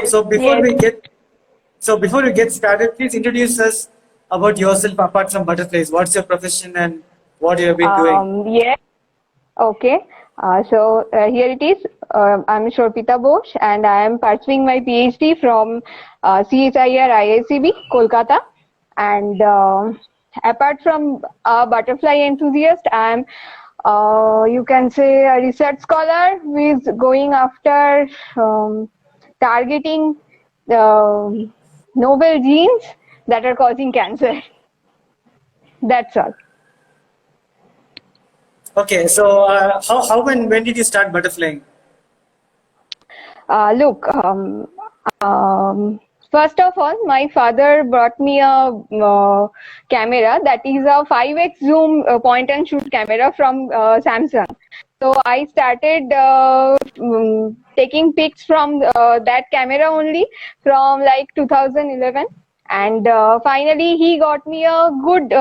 So before Yes. we get started, please introduce us about yourself apart from butterflies. What's your profession and what you have been doing? Yes. Okay. Here it is. I'm Sarpita Bose, and I am pursuing my PhD from CHIR IICB, Kolkata. And apart from a butterfly enthusiast, I am, you can say, a research scholar who is going after targeting novel genes that are causing cancer. That's all. Okay, so how when did you start butterflying? Look, first of all, my father brought me a camera that is a 5x zoom point and shoot camera from Samsung. So I started taking pics from that camera only from like 2011. And finally, he got me a good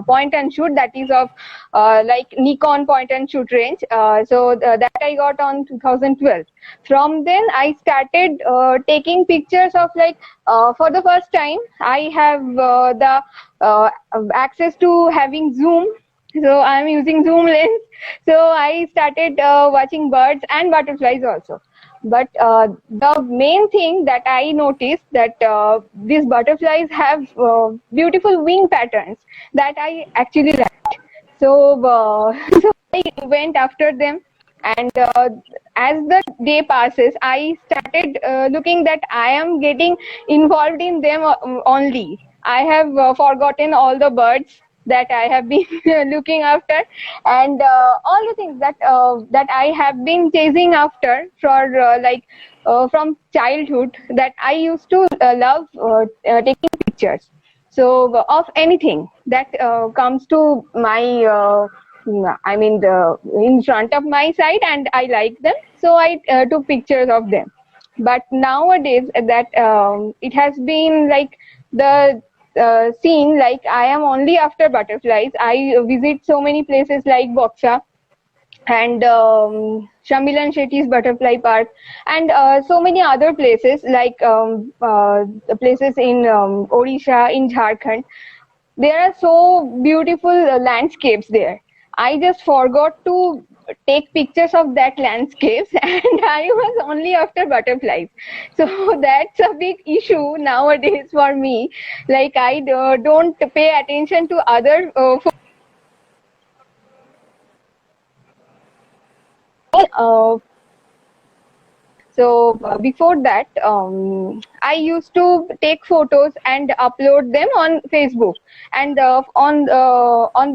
point and shoot that is of like Nikon point and shoot range. That I got on 2012. From then, I started taking pictures of like for the first time, I have the access to having zoom. So I'm using zoom lens. So I started watching birds and butterflies also. But the main thing that I noticed that these butterflies have beautiful wing patterns that I actually liked. So, so I went after them, and as the day passes, I started looking that I am getting involved in them only. I have forgotten all the birds that I have been looking after, and all the things that I have been chasing after for from childhood, that I used to love taking pictures. So of anything that comes to my in front of my sight, and I like them, so I took pictures of them. But nowadays that it has been like the scene, like I am only after butterflies. I visit so many places like Boxa and Shamilan Shetty's Butterfly Park, and so many other places like places in Odisha, in Jharkhand. There are so beautiful landscapes there. I just forgot to take pictures of that landscapes, and I was only after butterflies. So that's a big issue nowadays for me. Like I don't pay attention to other before that, I used to take photos and upload them on Facebook. And on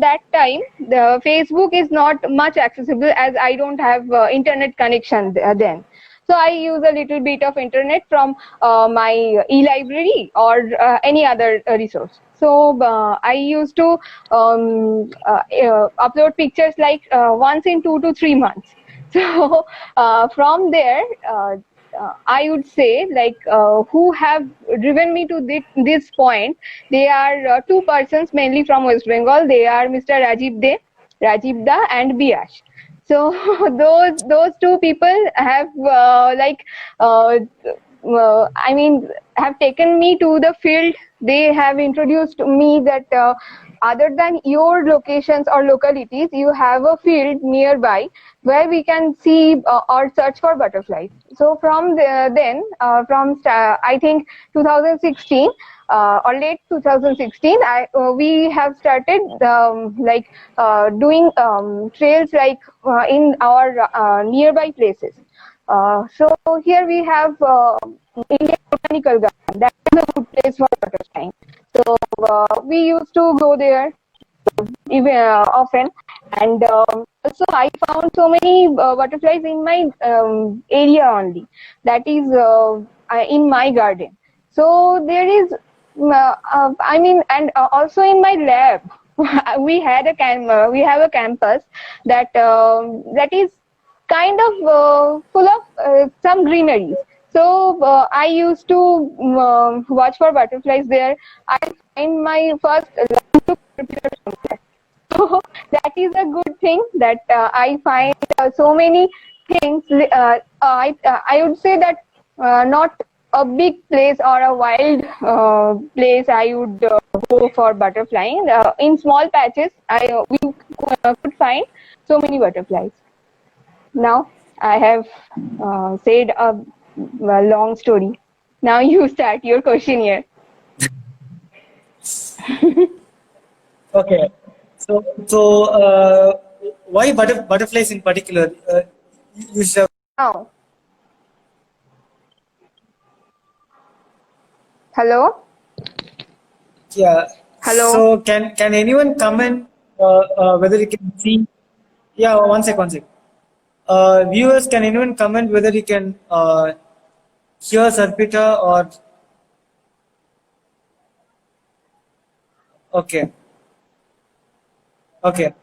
that time, the Facebook is not much accessible as I don't have internet connection then. So I use a little bit of internet from my e-library or any other resource. So I used to upload pictures like once in 2 to 3 months. So from there, I would say like who have driven me to this point. They are two persons mainly from West Bengal. They are Mr. Rajiv Da, and Biash. So those two people have have taken me to the field. They have introduced me that other than your locations or localities, you have a field nearby where we can see or search for butterflies. So from I think 2016 or late 2016, we have started doing trails like in our nearby places. So here we have Indian Botanical Garden. That is a good place for butterflying. So we used to go there even often, and also I found so many butterflies in my area only. That is in my garden. So there is, and also in my lab, we have a campus that that is kind of full of some greeneries. So I used to watch for butterflies there. I find my first love to prepare from there. So that is a good thing that I find so many things. I would say that not a big place or a wild place I would go for butterflying. In small patches, we could find so many butterflies. Now I have said a long story. Now you start your question here. Okay. Why butterflies in particular? You should have, Now, hello, yeah. hello. So can anyone comment whether you can see? Yeah, one sec, one sec. Viewers, can anyone comment whether you can hear Sarpita or okay, okay.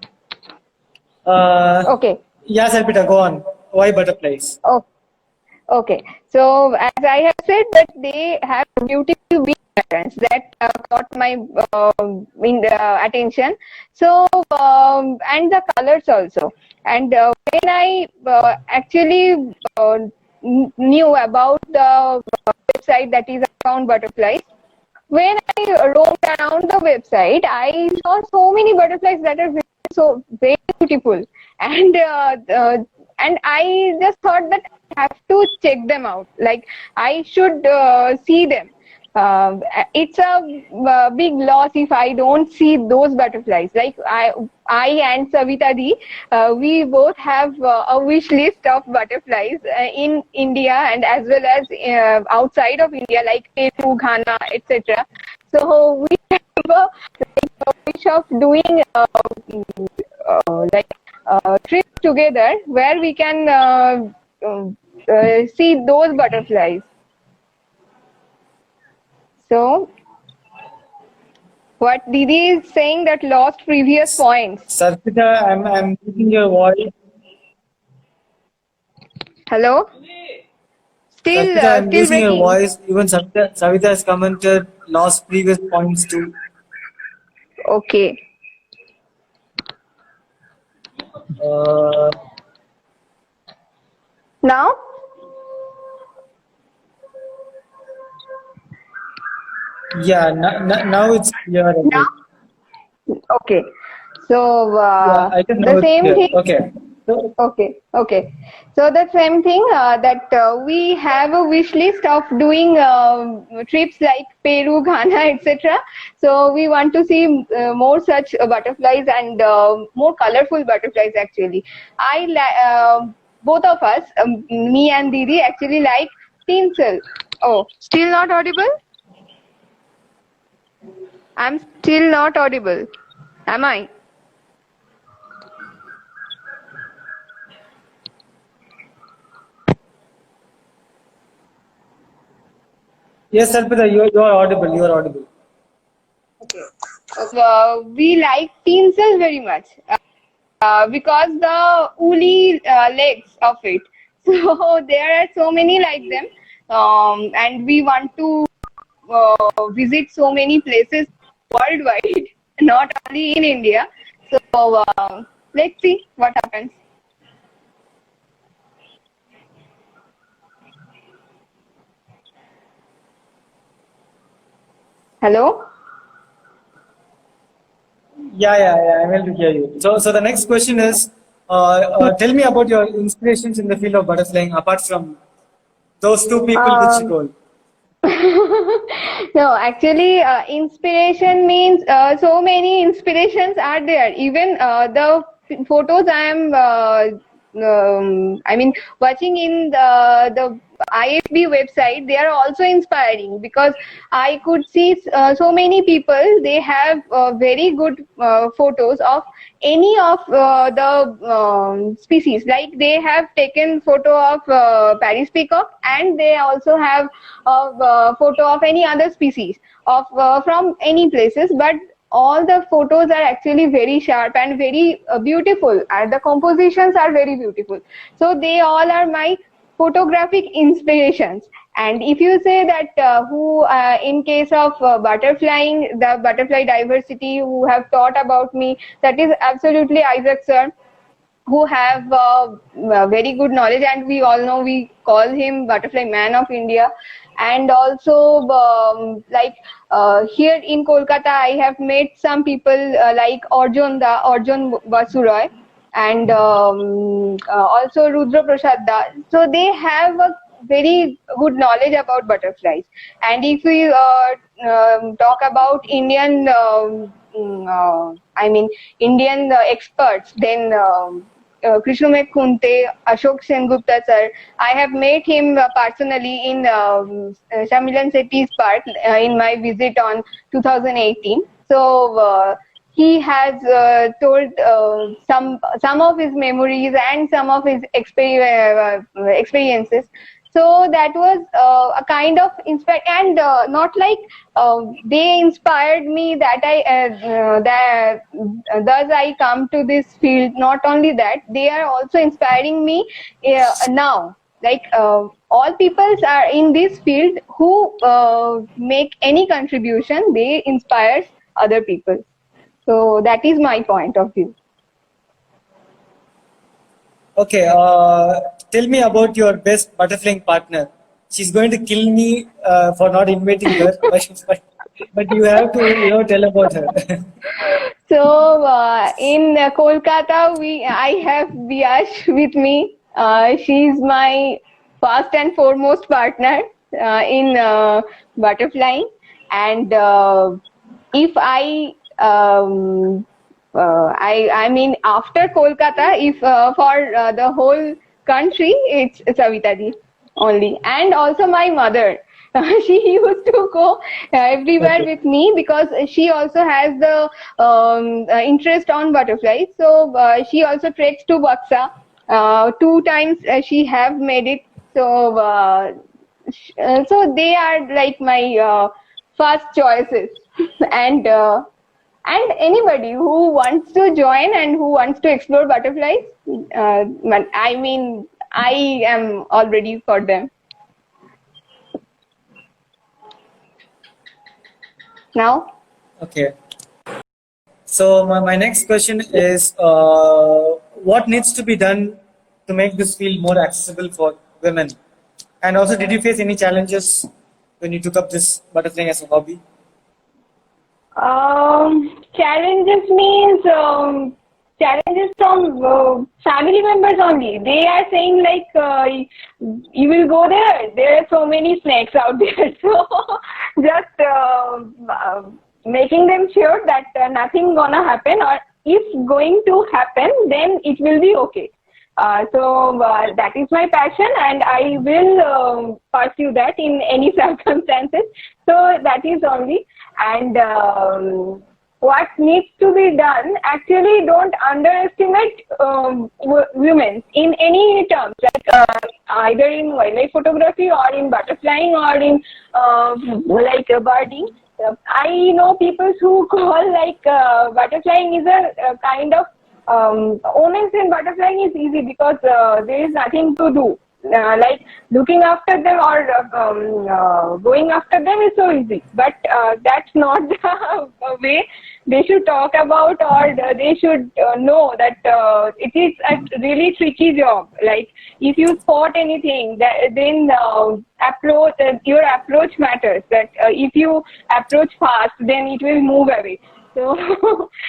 Okay. Yeah, Sarpita, go on. Why butterflies? Oh, okay. So as I have said that they have beautiful wing patterns that caught my attention. So and the colors also. And when I actually knew about the website that is Account Butterflies, when I roamed around the website, I saw so many butterflies that are very beautiful, and and I just thought that I have to check them out. Like I should see them. It's a big loss if I don't see those butterflies. Like I and Savita Di, we both have a wish list of butterflies in India and as well as outside of India, like Peru, Ghana, etc. So we have a wish of doing trip together where we can see those butterflies. So, what Didi is saying that lost previous points. Sarpita, I'm losing your voice. Hello? Still, Sarpita, I'm still losing your breaking. voice. Even Savita has commented lost previous points too. Okay. Uh, Now? yeah, now it's clear. Now? Okay. So, Yeah, I think now the it's same clear. thing. Okay. So, Okay. So the same thing that we have a wish list of doing trips like Peru, Ghana, etc. So we want to see more such butterflies and more colorful butterflies. Actually, both of us, me and Didi, actually like tinsel. Oh, still not audible? I'm still not audible. Am I? yes, Sarpita, you are audible. You are audible. Okay. We like tinsel very much because the woolly legs of it. So there are so many like them, and we want to visit so many places worldwide, not only in India. So let's see what happens. Hello. Yeah. I'm able to hear you. So the next question is, tell me about your inspirations in the field of butterflying, apart from those two people which you Um, told. no, actually, inspiration means so many inspirations are there. Even the photos I mean, watching in the IFB website, they are also inspiring because I could see so many people. They have very good photos of any of the species. Like they have taken photo of Paris peacock, and they also have a photo of any other species of from any places. But all the photos are actually very sharp and very beautiful. And the compositions are very beautiful. So they all are my photographic inspirations. And if you say that who in case of butterflying, the butterfly diversity, who have taught about me, that is absolutely Isaac sir, who have very good knowledge, and we all know we call him Butterfly Man of India. And also here in Kolkata, I have met some people like Arjun Basuroy, and also Rudra Prasad Da. So they have a very good knowledge about butterflies. And if we talk about Indian experts, then Krishnamek Kunte, Ashok Sengupta sir, I have met him personally in Shamilan Setty's park in my visit on 2018. So he has told some of his memories and some of his experiences. So that was a kind of inspire, and not like they inspired me that thus I come to this field. Not only that, they are also inspiring me now. Like all peoples are in this field who make any contribution, they inspire other people. So that is my point of view. Okay, tell me about your best butterflying partner. She's going to kill me for not inviting her, but you have to tell about her. So in Kolkata, I have Biash with me. She's my first and foremost partner in butterflying. And if I mean, after Kolkata, if for the whole country, it's Sarpita ji only. And also my mother. She used to go everywhere with me because she also has the interest on butterflies. So she also treks to Buxa. 2 times she have made it. So so they are like my first choices. And anybody who wants to join and who wants to explore butterflies, I mean, I am all ready for them. Now? Okay. So my next question is, what needs to be done to make this field more accessible for women? And also, did you face any challenges when you took up this butterflying as a hobby? Challenges means challenges from family members only. They are saying like you will go there. There are so many snakes out there. So just making them sure that nothing gonna happen, or if going to happen, then it will be okay. So that is my passion, and I will pursue that in any circumstances. So that is only. And what needs to be done, actually don't underestimate women in any terms, like either in wildlife photography or in butterflying or in like birding. I know people who call like butterflying is a kind of women's in butterflying is easy because there is nothing to do. Like looking after them or going after them is so easy, but that's not the way they should talk about, or they should know that it is a really tricky job. Like if you spot anything, then your approach matters. That if you approach fast, then it will move away. So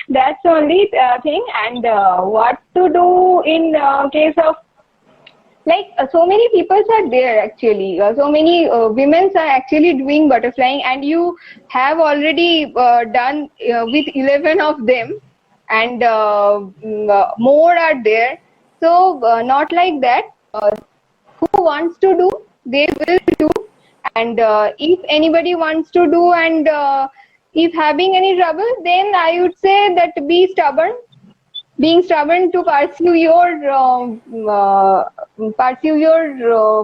that's only thing. And what to do in case of like so many people are there actually. So many women are actually doing butterflying, and you have already done with 11 of them, and more are there. So not like that. Who wants to do, they will do. And if anybody wants to do, and if having any trouble, then I would say that be stubborn. Being stubborn to pursue your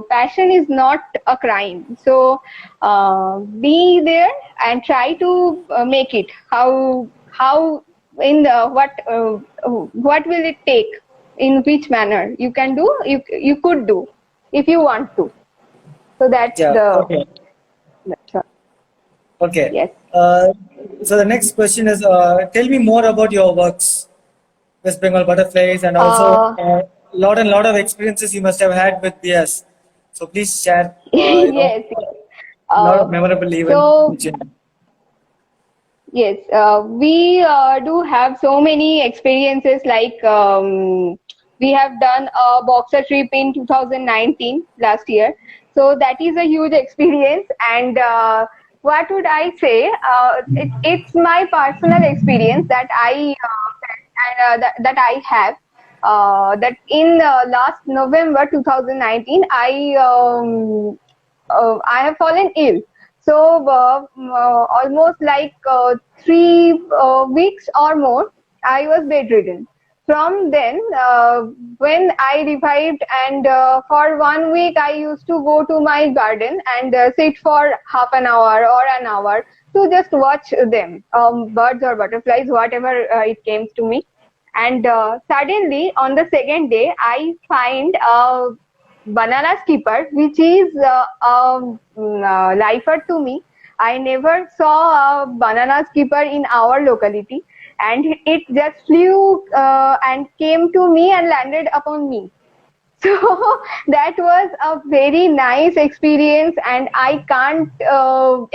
passion is not a crime. So be there and try to make it. How in the what will it take? In which manner you can do? You could do if you want to. So that's okay. That's all. Okay. Yes. So the next question is, tell me more about your works. West Bengal Butterflies, and also Uh, lot of experiences you must have had with BS. So please share, yes, yes. a lot of Uh, memorable events. so yes, we do have so many experiences. Like we have done a boxer trip in 2019 last year, so that is a huge experience. And what would I say? It's my personal experience that I that I have. That in last November 2019, I have fallen ill. So almost like 3 weeks or more, I was bedridden. From then, when I revived, and for 1 week, I used to go to my garden and sit for half an hour or an hour to just watch them, birds or butterflies, whatever it came to me. And suddenly, on the second day, I find a banana skipper, which is lifer to me. I never saw a banana skipper in our locality, and it just flew and came to me and landed upon me. So that was a very nice experience, and I can't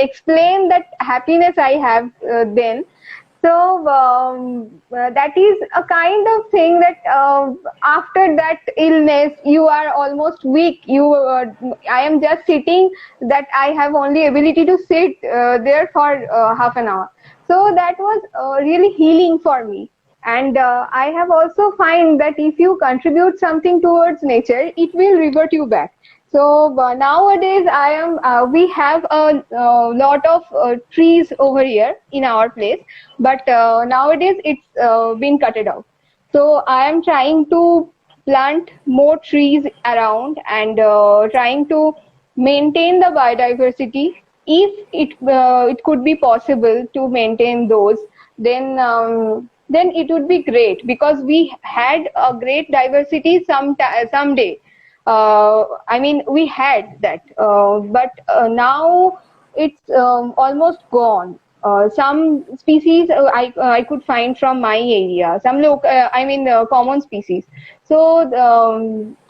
explain that happiness I have then. So that is a kind of thing that after that illness, you are almost weak. I am just sitting, that I have only ability to sit there for half an hour. So that was really healing for me. And I have also find that if you contribute something towards nature, it will revert you back. So nowadays, we have a lot of trees over here in our place, but nowadays it's been cutted off. So I am trying to plant more trees around, and trying to maintain the biodiversity. If it could be possible to maintain those, then it would be great, because we had a great diversity someday. I mean, we had that, but now it's almost gone. Some species I could find from my area, some I mean common species. So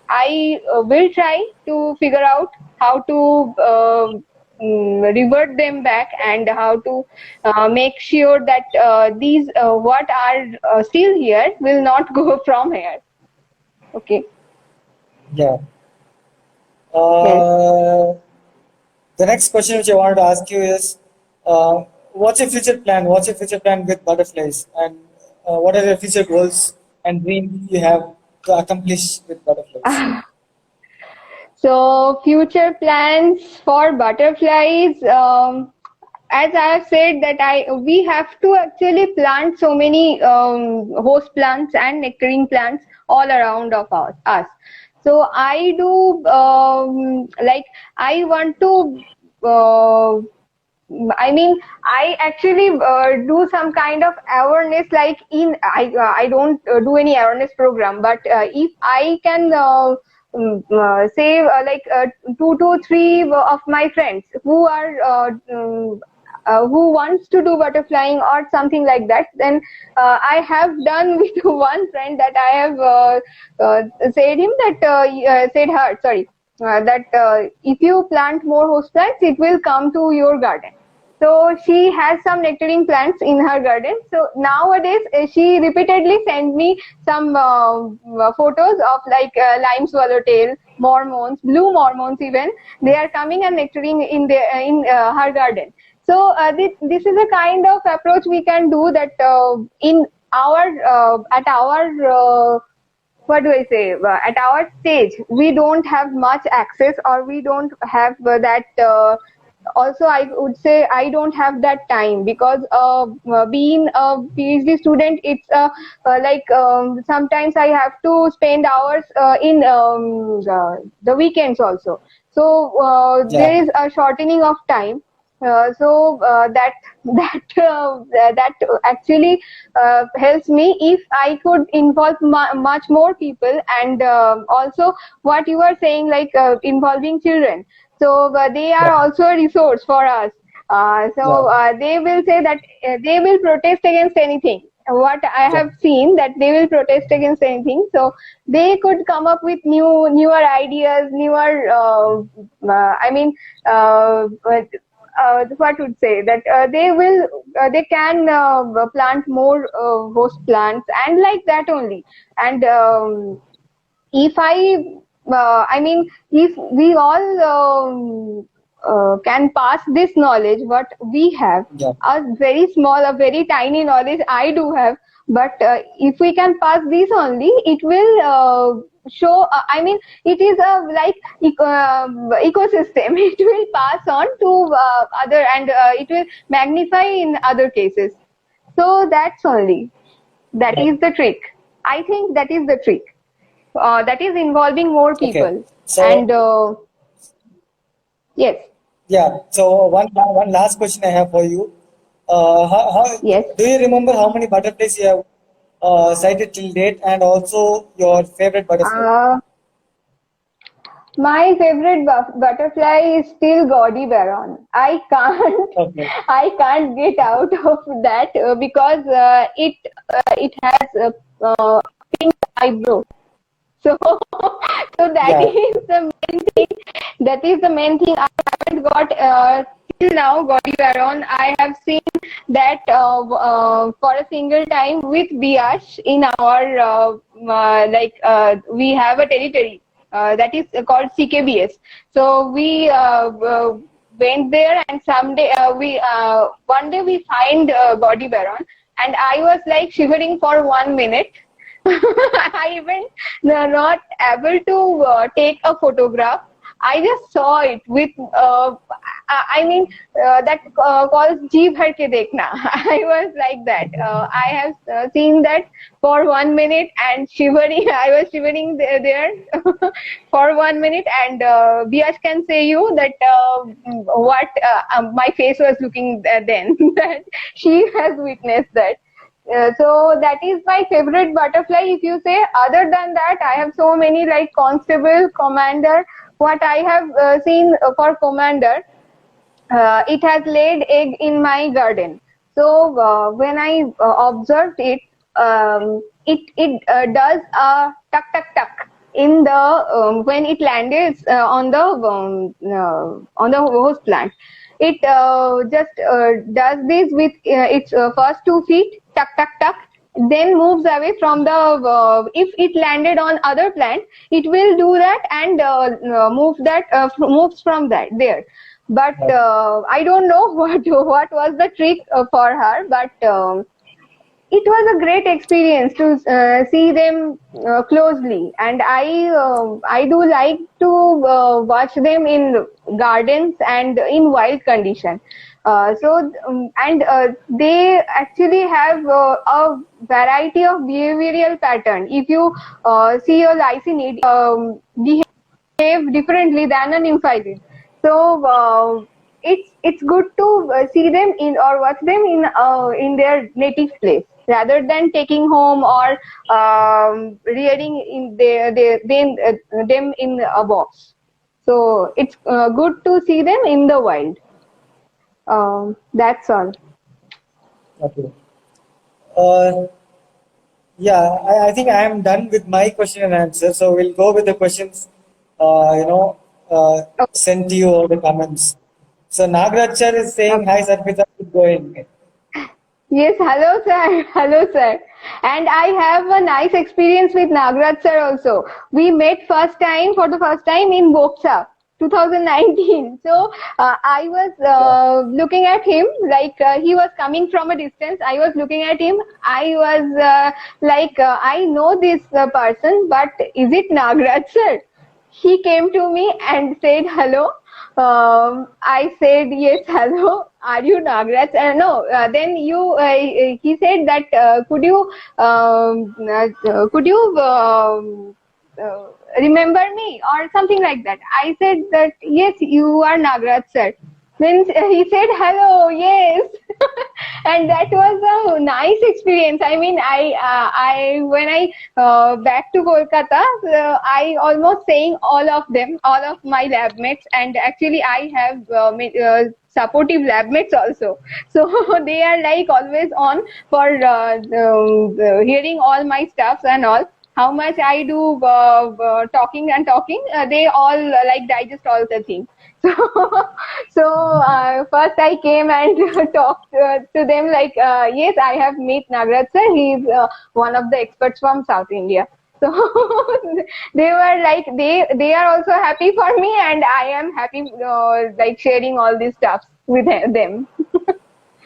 I will try to figure out how to revert them back, and how to make sure that these what are still here will not go from here. Okay. Yeah. Yes. Uh, the next question which I wanted to ask you is, what's your future plan? What's your future plan with butterflies, and what are your future goals and dreams you have to accomplish with butterflies? So future plans for butterflies, as I have said, that we have to actually plant so many host plants and nectaring plants all around of us. So I do like, I want to I mean, I actually do some kind of awareness, like I don't do any awareness program, but if I can say like 2 to 3 of my friends who are who wants to do butterflying or something like that, then I have done with one friend, that I have said him that said her, sorry, that if you plant more host plants, it will come to your garden. So she has some nectaring plants in her garden. So nowadays she repeatedly send me some photos of like lime swallowtail, mormons, blue mormons even. They are coming and nectaring in her garden. So this is a kind of approach we can do, that in our at our what do I say? At our stage, we don't have much access, or we don't have that. Also, I would say I don't have that time, because being a PhD student, it's like sometimes I have to spend hours in the weekends also. So Yeah, there is a shortening of time. That that actually helps me, if I could involve much more people, and also what you are saying, like involving children. So they are yeah, also a resource for us. yeah, They will say that they will protest against anything. what I Yeah. have seen, that they will protest against anything. So they could come up with newer ideas, newer. I mean, what would say that they can plant more host plants and like that only. And if I mean, if we all can pass this knowledge, what we have, Yeah. a very small, a very tiny knowledge I do have, but if we can pass this only, it will show. I mean, it is a like ecosystem. It will pass on to other, and it will magnify in other cases. So that's only. That Yeah. is the trick. I think that is the trick, that is involving more Okay. people. So And yes, yeah. So one last question I have for you. How yes. do you remember how many butterflies you have sighted till date, and also your favorite butterfly? Uh, my favorite butterfly is still Gaudy Baron. I can't, Okay. I can't get out of that because it has a pink eyebrow. So, so that Yeah. is the main thing. That is the main thing. I haven't got till now Gaudy Baron. I have seen that for a single time with Biash in our we have a territory that is called CKBS. So we went there, and someday we one day we find Gaudy Baron, and I was like shivering for 1 minute. I even not able to take a photograph. I just saw it with, I mean, that calls Jeeb Bhar ke Dekhna. I was like that. I have seen that for 1 minute and shivering. I was shivering there for 1 minute, and Biash can say you that what my face was looking then. That she has witnessed that. So that is my favorite butterfly. If you say, other than that, I have so many like constable, commander. What I have seen for commander, it has laid egg in my garden. So when I observed it, it does a tuck tuck tuck in the when it landed on the host plant. It just does this with its first 2 feet, tuck tuck tuck, then moves away from the. If it landed on other plant, it will do that and moves from that there. But I don't know what was the trick for her, but it was a great experience to see them closely, and I do like to watch them in gardens and in wild condition. And they actually have a variety of behavioral pattern. If you see a lycinid behave differently than a nymphoid. So it's good to see them in or watch them in their native place rather than taking home or rearing in them in a box. So it's good to see them in the wild. That's all. Okay. Uh, yeah, I think I am done with my question and answer. So we'll go with the questions, you know, sent to you or the comments. So Nagraj sir is saying, Okay. "Hi Sarpita, keep going." Yes, hello sir, hello sir. And I have a nice experience with Nagraj sir also. We met for the first time in Boksa, 2019. So I was Yeah. looking at him like he was coming from a distance. I was looking at him. I was I know this person, but is it Nagraj sir? He came to me and said hello. I said yes, hello. Are you Nagraj? No. Then he said that could you remember me or something like that. I said that yes, you are Nagraj sir. Then he said hello, yes. And that was a nice experience. I mean, I when I back to Kolkata, I almost saying all of them, all of my lab mates, and actually I have supportive lab mates also. So they are like always on for hearing all my stuffs and all. How much I do talking and talking, they all like digest all the things. So first I came and talked to them like, yes, I have met Nagraj sir. He is one of the experts from South India. So they were like, they are also happy for me, and I am happy like sharing all these stuff with them.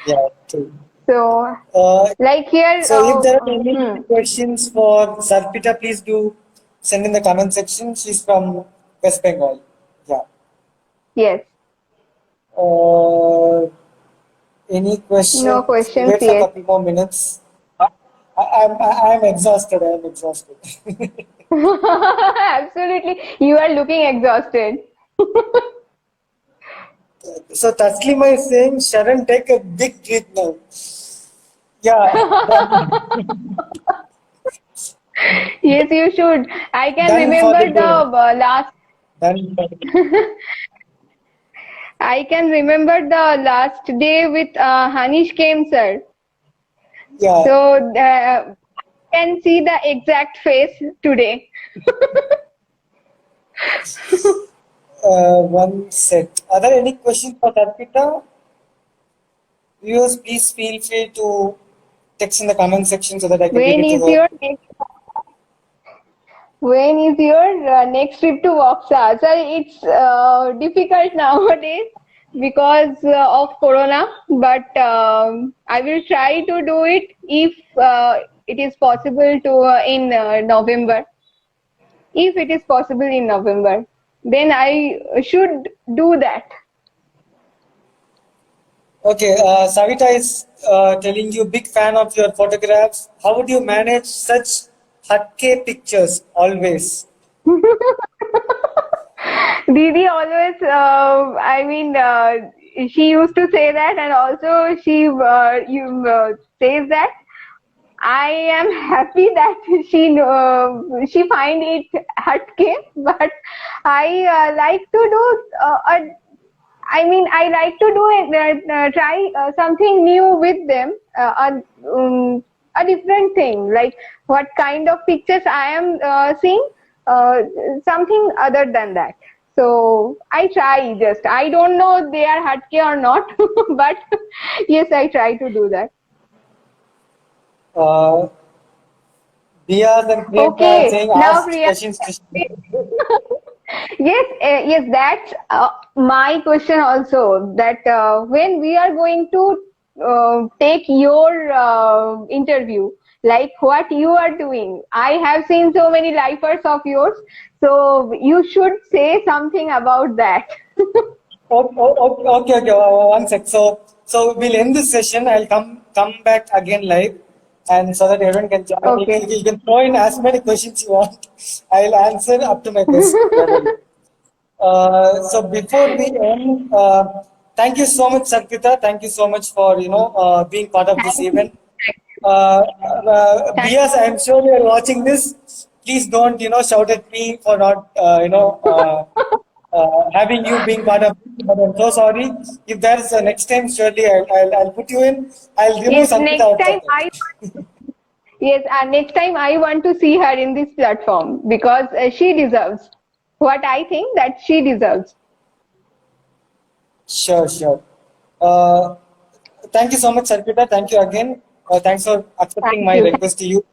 Yeah. True. So Uh, like here, so if there are any questions for Sarpita, please do send in the comment section. She's from West Bengal. Yeah. yes, Uh, any no questions? We questions wait for a yet. couple more minutes. I'm exhausted. I'm exhausted. Absolutely, you are looking exhausted. So Taslima is saying, Sharon, take a big breath now. Yeah, Yes, you should. I can done for the remember the day. last. Done for the day. I can remember the last day with Hanish came, sir. Yeah, So can see the exact face today. one set. Are there any questions for Tarpita? Viewers, please feel free to text in the comment section so that I can read When it to is her. your next? When is your next trip to Voxa? Sir, it's difficult nowadays because of Corona, but I will try to do it if it is possible to in November. If it is possible in November, then I should do that. Okay, Savita is telling you big fan of your photographs. How would you manage such hatke pictures always? Didi always, I mean, she used to say that, and also she says that I am happy that she find it hatke, but I like to do I like to do it, try something new with them, a different thing, like what kind of pictures I am seeing, uh, something other than that. So I try just. I don't know they are hatke or not, but yes, I try to do that. Uh, Diaz and Priyanka are Okay, saying now ask Priya. questions to Yes, yes, that's my question also. That when we are going to take your interview, like what you are doing, I have seen so many lifers of yours, so you should say something about that. Okay, one sec. So we'll end this session. I'll come back again live, and so that everyone can join. Okay. You can throw in as many questions you want. I'll answer up to my best level. So before we end, thank you so much, Sarpita. Thank you so much for being part of this Thank you. event. Thank Bias, I'm sure you are watching this. Please don't shout at me for not having you being part of it. But I'm so sorry. If there's a next time, surely I'll put you in. I'll remove Yes, Sarpita next out time of that. next time I want to see her in this platform because she deserves what I think that she deserves. Sure, sure. Uh, Thank you so much, Sarpita. Thank you again. Thanks for accepting Thank my you. request to you.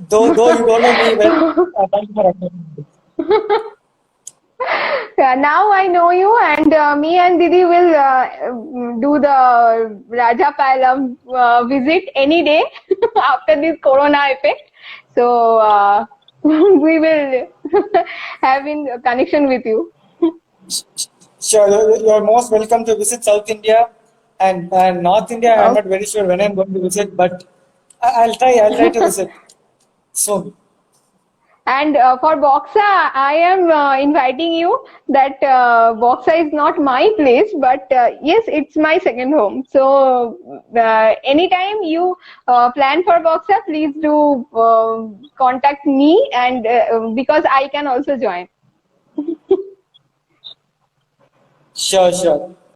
Though you don't know me well, So thank you for accepting. yeah, now I know you, and me and Didi will do the Raja Palam visit any day after this Corona effect. So we will have in connection with you. Sure, you're most welcome to visit South India and North India. I'm Okay. not very sure when I'm going to visit, but I'll try to visit soon. And for Boxa, I am inviting you that Boxa is not my place, but yes, it's my second home. So anytime you plan for Boxa, please do contact me, and because I can also join. Sure, sure.